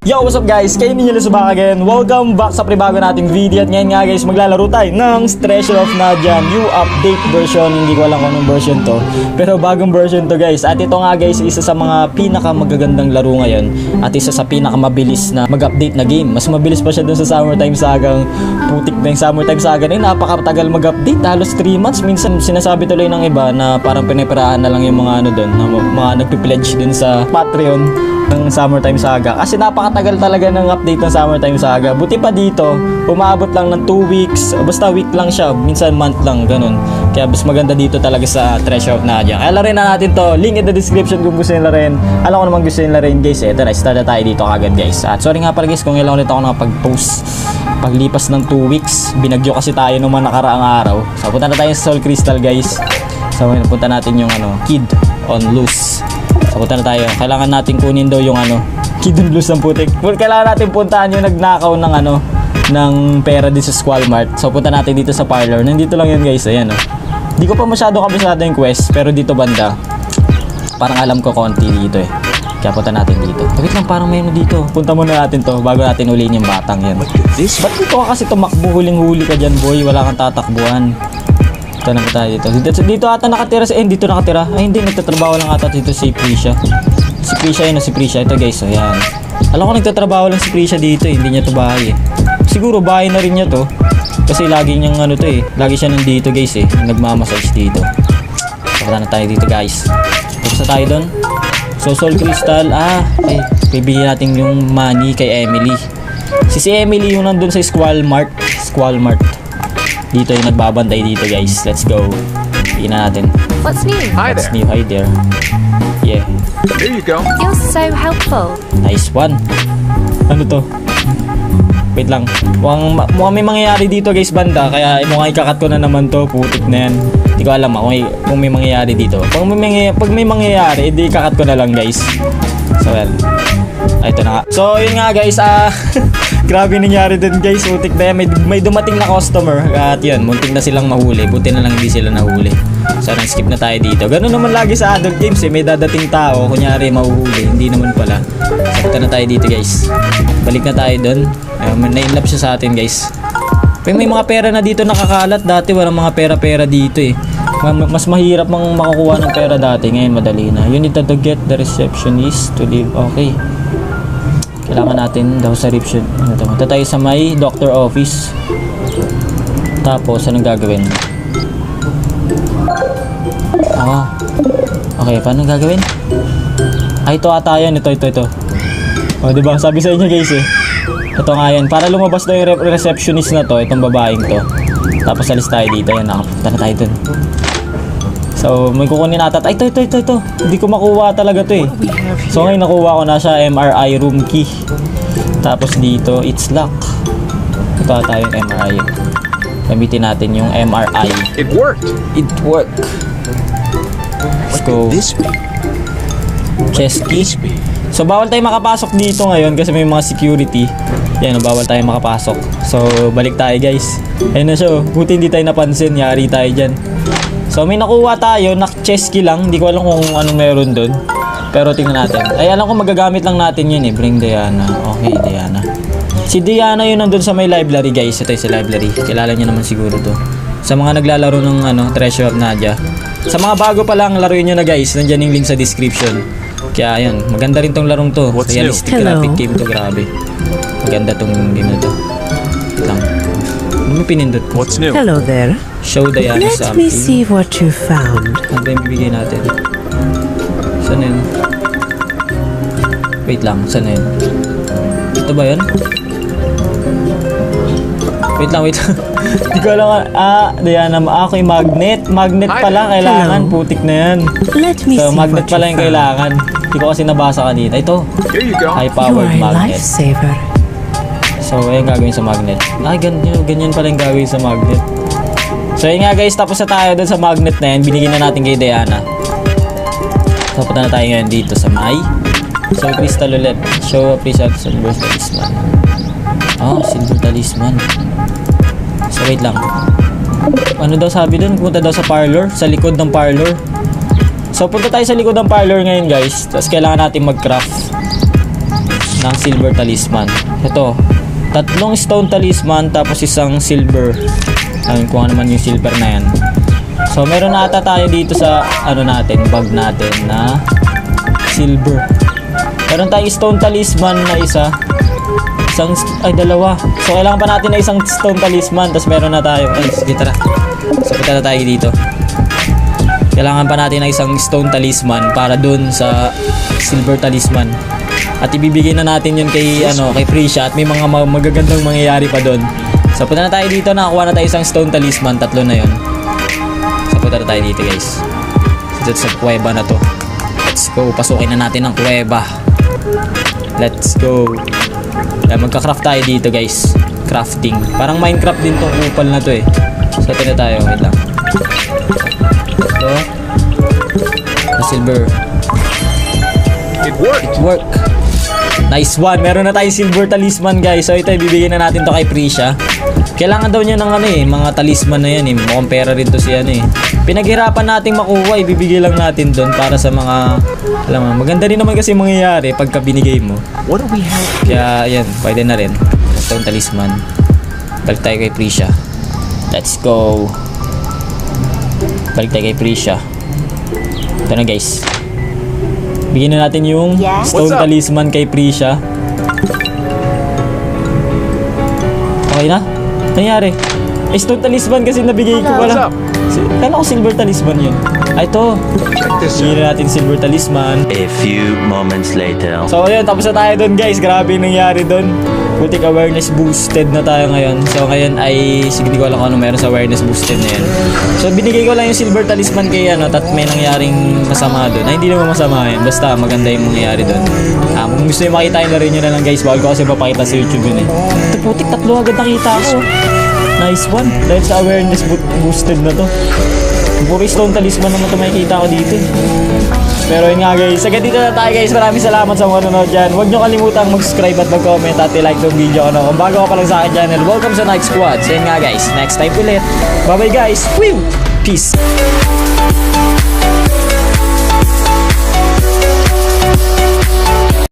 Yo, what's up guys? Kayo ninyo back again. Welcome back sa pribago nating video. At ngayon nga guys, maglalaro tayo ng Treasure of Nadia new update version. Hindi ko alam kung anong version to, pero bagong version to guys. At ito nga guys, isa sa mga pinakamagagandang laro ngayon. At isa sa pinakamabilis na mag-update na game. Mas mabilis pa siya dun sa Summertime Saga. Putik na yung Summertime Saga na yun. Napakatagal mag-update. Halos 3 months. Minsan sinasabi tuloy ng iba na parang pinipirahan na lang yung mga ano dun, mga nagpi-pledge dun sa Patreon ng Summertime Saga kasi napakatagal talaga ng update ng Summertime Saga. Buti pa dito, umabot lang ng 2 weeks, basta week lang siya, minsan month lang, ganun. Kaya mas maganda dito talaga sa Treasure of Nadia. Kaya larin na natin to, link in the description kung gusto nyo larin. Alam ko naman gusto nyo larin guys, ito na, start na tayo dito kagad guys. At sorry nga pala guys kung ilang ulit ako nakapag-post paglipas ng 2 weeks, binagyo kasi tayo nung mga nakaraang araw. So punta na tayo sa Soul Crystal guys. So punta natin yung Kid on Loose. So punta na tayo. Kailangan natin kunin daw yung Kid on Loose ng putik. Kailangan natin puntahan yung nagnakaw ng ng pera din sa Squall Mart. So punta natin dito sa parlor. Nandito lang yun guys. Ayan Di ko pa masyado kabisado yung quest, pero dito banda parang alam ko konti dito eh. Kaya punta natin dito. Wait lang, parang may dito. Punta muna natin to bago natin ulihin yung batang yan. Ba't dito ka kasi tumakbo, huling-huli ka dyan boy? Wala kang tatakbuhan. Ito na tayo dito ata nakatira dito nakatira. Ay hindi, nagtatrabaho lang ata dito si Prisha. Si Prisha ito guys. So yan. Alam ko nagtatrabaho lang si Prisha dito eh. Hindi niya to bahay eh. Siguro bahay na rin niya to. Kasi lagi niyang to eh. Lagi siya nandito guys eh. Nagmamassage dito. Punta na tayo dito guys. Tapos na tayo doon. So Soul Crystal. Bibigyan natin yung money kay Emily. Si Emily yung nandun sa Squall Mart. Dito yung nagbabantay dito guys. Let's go. Tingnan natin. What's new? Hi there. What's new? Hi there. Yeah. There you go. You're so helpful. Nice one. Ano to? Wait lang. Mukhang may mangyayari dito guys banda. Kaya mukhang ikakat ko na naman to. Putik na yan. Hindi ko alam kung may mangyayari dito. Pag may mangyayari, edi ikakat ko na lang guys. So well. Ito na nga. So yun nga guys. Grabe nangyari din guys. Putik na yan. May dumating na customer. At yun. Muntik na silang mahuli. Buti na lang hindi sila nahuli. So skip na tayo dito. Ganun naman lagi sa adult games eh. May dadating tao. Kunyari mahuhuli. Hindi naman pala. So punta na tayo dito guys. Balik na tayo dun. Na-inlove siya sa atin guys. Pero may mga pera na dito nakakalat. Dati walang mga pera-pera dito eh. Mas mahirap makakuha ng pera dati. Ngayon madali na. You need to get the receptionist to leave. Okay. Kailangan natin daw sa reception. Punta tayo sa may doctor office. Tapos anong gagawin? Okay, paano gagawin? Ito ata yan. Ito. Diba? Sabi sa inyo guys eh. Ito nga yan. Para lumabas na yung receptionist na to. Itong babaeng to. Tapos alis tayo dito. Yan, nakapunta na tayo dun. So, may kukunin natin. Ito. Hindi ko makuha talaga to eh. So, ngayon nakuha ko na siya. MRI room key. Tapos dito, it's lock. Ito ata yung MRI. Gamitin natin yung MRI. It worked. Let's go. Chest key. So bawal tayo makapasok dito ngayon kasi may mga security. Yan, bawal tayo makapasok. So balik tayo guys. Ayun na siya. Buti hindi tayo napansin. Yari tayo dyan. So may nakuha tayo. Chest key lang. Hindi ko alam kung anong meron doon. Pero tingnan natin. Ay alam ko magagamit lang natin yun eh. Bring Diana. Okay, Diana. Si Diana yun nandun sa may library guys. Ito yung sa library. Kilala niyo naman siguro to. Sa mga naglalaro ng Treasure of Nadia. Sa mga bago pa lang, laruin nyo na guys. Nandyan yung link sa description. Kaya ayun, maganda rin tong larong to. Realistic graphic game to, grabe. Maganda tong game na to. Lang. Ano may pinindot? What's new? Hello there. Show Diana Let something. me see what you found. Ano ba yung bibigay natin? Saan yun? Wait lang, saan yun? Ito ba yun? Wait lang. Hindi ko alam. Diana, ako yung magnet. Magnet pala kailangan. Putik na yan. Let me So see magnet what pala you yung found. kailangan. Hindi ko kasi nabasa kanina. Ito. Here you go. You High-powered are a magnet. lifesaver. So, ayun gagawin sa magnet. Ganyan pala yung gagawin sa magnet. So, ayun nga guys, tapos na tayo dun sa magnet na yan. Binigyan na natin kay Diana. So, punta na tayo ngayon dito sa may Soul Crystal ulit. Show a preset silver talisman. Silver talisman. So, wait lang. Ano daw sabi dun? Punta daw sa parlor. Sa likod ng parlor. So punta tayo sa likod ng parlor ngayon guys. Tapos kailangan natin mag-craft. ng silver talisman. Ito, 3 stone talisman tapos isang silver. Ayun, kung ano naman yung silver na yan. So meron na ata tayo dito sa ano natin, bag natin na silver. Meron tayong stone talisman na dalawa. So kailangan pa natin na isang stone talisman, tapos meron na tayo. Ay, sige tara. So punta na tayo dito. Kailangan pa natin ng isang stone talisman para dun sa silver talisman. At ibibigay na natin yun kay Prisha at may mga magagandang mangyayari pa dun. So punta na tayo dito, nakakuha na tayo isang stone talisman, 3 na yun. So punta na tayo dito guys. Dito sa kuweba na to. Let's go, pasukin na natin ang kuweba. Let's go. Magka-craft tayo dito guys. Crafting. Parang Minecraft din tong kupal na to eh. So ito na tayo, wait lang. Ito. The silver. It worked. Nice one. Meron na tayong silver talisman guys. So ito, ibibigay na natin to kay Prisha. Kailangan daw niya ng mga talisman na yan eh. Mukhang pera rin to siya Pinaghirapan nating makuha, ibibigay lang natin doon para sa mga, alam mo, maganda rin naman kasi mangyayari pagka binigay mo. What do we have? Kaya yan, pwede na rin. Stone talisman. Balik tayo kay Prisha. Let's go. Balik tayo kay Prisha. Ito na guys. Bigyan na natin yung stone talisman kay Prisha. Okay na? Nangyari? Stone talisman kasi nabigay ko pala. Kala ko silver talisman yun. Ito. Bigyan na natin silver talisman. A few moments later. So ayun, tapos na tayo dun guys. Grabe yung nangyari dun. Putik awareness boosted na tayo ngayon. So ngayon ay, hindi ko alam kung ano meron sa awareness boosted na yan. So binigay ko lang yung silver talisman kay at may nangyaring masama dun. Ay, hindi naman masama yan. Basta maganda yung mangyayari dun. Kung gusto nyo makita yung laro nyo na lang guys, bawal ko kasi papakita sa YouTube yun eh. Ito putik, 3 agad nakita ko. Nice one. Dahil sa awareness boosted na to. Puro stone talisman naman ito makikita ko dito. Pero yun nga guys, agad dito na tayo guys. Maraming salamat sa mga nanonood dyan. Huwag nyo kalimutang mag-subscribe at mag-comment at i-like tong video. Kung bago ka pa lang sa akin channel, welcome sa Night Squad. So yun nga guys, next time ulit. Bye bye guys. Woo! Peace.